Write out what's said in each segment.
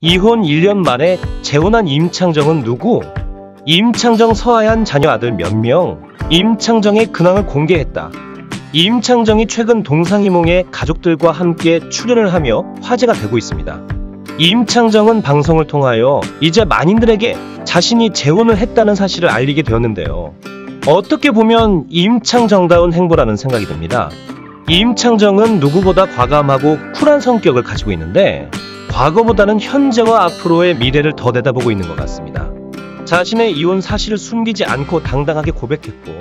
이혼 1년 만에 재혼한 임창정은 누구? 임창정 서하얀 자녀 아들 몇 명? 임창정의 근황을 공개했다. 임창정이 최근 동상이몽에 가족들과 함께 출연을 하며 화제가 되고 있습니다. 임창정은 방송을 통하여 이제 만인들에게 자신이 재혼을 했다는 사실을 알리게 되었는데요. 어떻게 보면 임창정다운 행보라는 생각이 듭니다. 임창정은 누구보다 과감하고 쿨한 성격을 가지고 있는데 과거보다는 현재와 앞으로의 미래를 더 내다보고 있는 것 같습니다. 자신의 이혼 사실을 숨기지 않고 당당하게 고백했고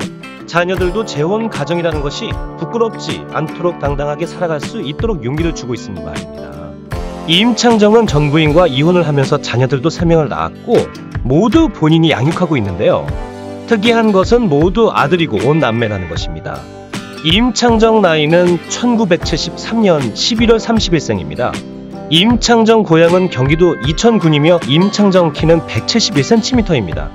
자녀들도 재혼 가정이라는 것이 부끄럽지 않도록 당당하게 살아갈 수 있도록 용기를 주고 있는 말입니다. 임창정은 전 부인과 이혼을 하면서 자녀들도 3명을 낳았고 모두 본인이 양육하고 있는데요. 특이한 것은 모두 아들이고 온 남매라는 것입니다. 임창정 나이는 1973년 11월 30일생입니다. 임창정 고향은 경기도 이천군이며 임창정 키는 171cm입니다.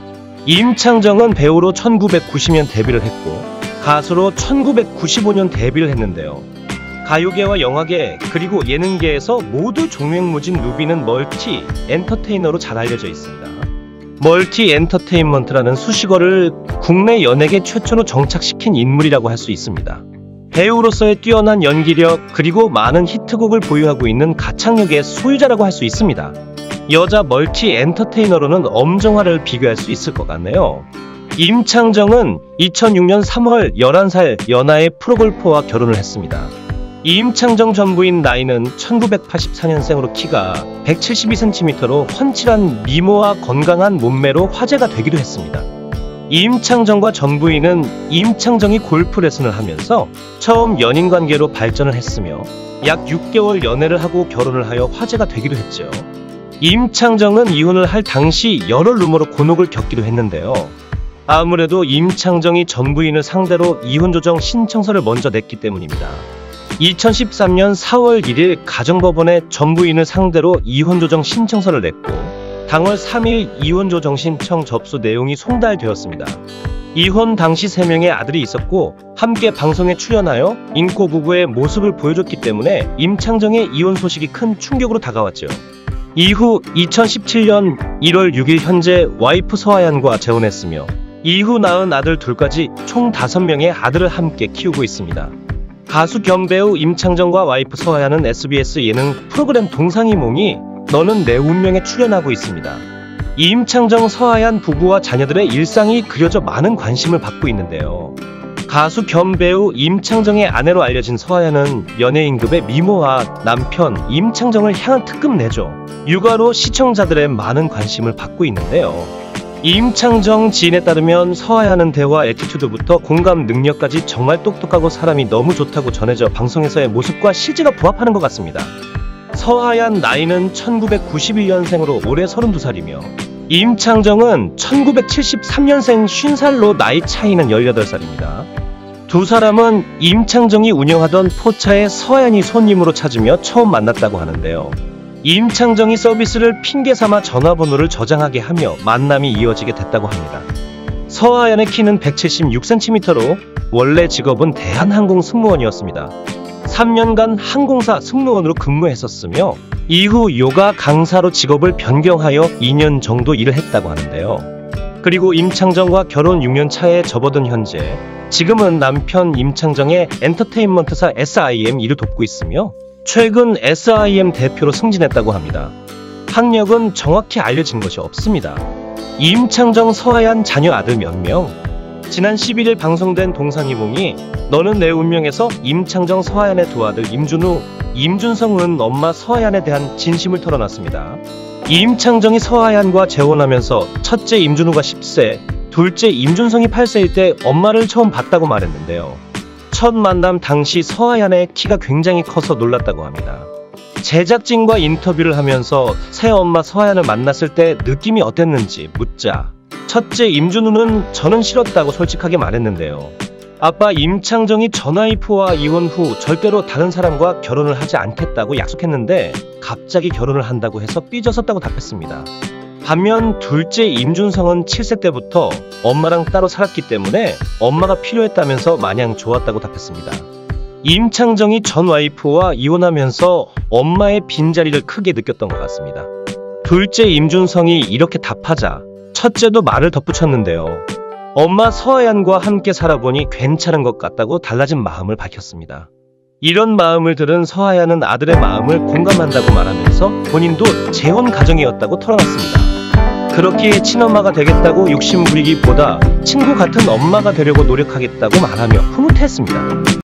임창정은 배우로 1990년 데뷔를 했고 가수로 1995년 데뷔를 했는데요. 가요계와 영화계 그리고 예능계에서 모두 종횡무진 루비는 멀티 엔터테이너로 잘 알려져 있습니다. 멀티 엔터테인먼트라는 수식어를 국내 연예계 최초로 정착시킨 인물이라고 할 수 있습니다. 배우로서의 뛰어난 연기력 그리고 많은 히트곡을 보유하고 있는 가창력의 소유자라고 할 수 있습니다. 여자 멀티 엔터테이너로는 엄정화를 비교할 수 있을 것 같네요. 임창정은 2006년 3월 11살 연하의 프로골퍼와 결혼을 했습니다. 임창정 전 부인 나이는 1984년생으로 키가 172cm로 훤칠한 미모와 건강한 몸매로 화제가 되기도 했습니다. 임창정과 전 부인은 임창정이 골프 레슨을 하면서 처음 연인관계로 발전을 했으며 약 6개월 연애를 하고 결혼을 하여 화제가 되기도 했죠. 임창정은 이혼을 할 당시 여러 루머로 곤혹을 겪기도 했는데요. 아무래도 임창정이 전 부인을 상대로 이혼조정 신청서를 먼저 냈기 때문입니다. 2013년 4월 1일 가정법원에 전 부인을 상대로 이혼조정 신청서를 냈고 당월 3일 이혼조정 신청 접수 내용이 송달되었습니다. 이혼 당시 3명의 아들이 있었고 함께 방송에 출연하여 인고 부부의 모습을 보여줬기 때문에 임창정의 이혼 소식이 큰 충격으로 다가왔죠. 이후 2017년 1월 6일 현재 와이프 서하얀과 재혼했으며 이후 낳은 아들 둘까지 총 5명의 아들을 함께 키우고 있습니다. 가수 겸 배우 임창정과 와이프 서하얀은 SBS 예능 프로그램 동상이몽이 너는 내 운명에 출연하고 있습니다. 임창정 서하얀 부부와 자녀들의 일상이 그려져 많은 관심을 받고 있는데요. 가수 겸 배우 임창정의 아내로 알려진 서하얀은 연예인급의 미모와 남편 임창정을 향한 특급 내조, 육아로 시청자들의 많은 관심을 받고 있는데요. 임창정 지인에 따르면 서하얀은 대화 애티튜드부터 공감 능력까지 정말 똑똑하고 사람이 너무 좋다고 전해져 방송에서의 모습과 실제가 부합하는 것 같습니다. 서하얀 나이는 1991년생으로 올해 32살이며 임창정은 1973년생 50살로 나이 차이는 18살입니다. 두 사람은 임창정이 운영하던 포차에 서하얀이 손님으로 찾으며 처음 만났다고 하는데요. 임창정이 서비스를 핑계삼아 전화번호를 저장하게 하며 만남이 이어지게 됐다고 합니다. 서하얀의 키는 176cm로 원래 직업은 대한항공 승무원이었습니다. 3년간 항공사 승무원으로 근무했었으며 이후 요가 강사로 직업을 변경하여 2년 정도 일을 했다고 하는데요. 그리고 임창정과 결혼 6년 차에 접어든 현재 지금은 남편 임창정의 엔터테인먼트사 SIM 일을 돕고 있으며 최근 SIM 대표로 승진했다고 합니다. 학력은 정확히 알려진 것이 없습니다. 임창정 서하얀 자녀 아들 몇 명? 지난 11일 방송된 동상이몽이 너는 내 운명에서 임창정 서하얀의 두 아들 임준우, 임준성은 엄마 서하얀에 대한 진심을 털어놨습니다. 임창정이 서하얀과 재혼하면서 첫째 임준우가 10세, 둘째 임준성이 8세일 때 엄마를 처음 봤다고 말했는데요. 첫 만남 당시 서하얀의 키가 굉장히 커서 놀랐다고 합니다. 제작진과 인터뷰를 하면서 새엄마 서하얀을 만났을 때 느낌이 어땠는지 묻자 첫째 임준우는 저는 싫었다고 솔직하게 말했는데요. 아빠 임창정이 전 와이프와 이혼 후 절대로 다른 사람과 결혼을 하지 않겠다고 약속했는데 갑자기 결혼을 한다고 해서 삐졌었다고 답했습니다. 반면 둘째 임준성은 7세 때부터 엄마랑 따로 살았기 때문에 엄마가 필요했다면서 마냥 좋았다고 답했습니다. 임창정이 전 와이프와 이혼하면서 엄마의 빈자리를 크게 느꼈던 것 같습니다. 둘째 임준성이 이렇게 답하자 첫째도 말을 덧붙였는데요. 엄마 서하얀과 함께 살아보니 괜찮은 것 같다고 달라진 마음을 밝혔습니다. 이런 마음을 들은 서하얀은 아들의 마음을 공감한다고 말하면서 본인도 재혼 가정이었다고 털어놨습니다. 그렇기에 친엄마가 되겠다고 욕심 부리기보다 친구 같은 엄마가 되려고 노력하겠다고 말하며 흐뭇했습니다.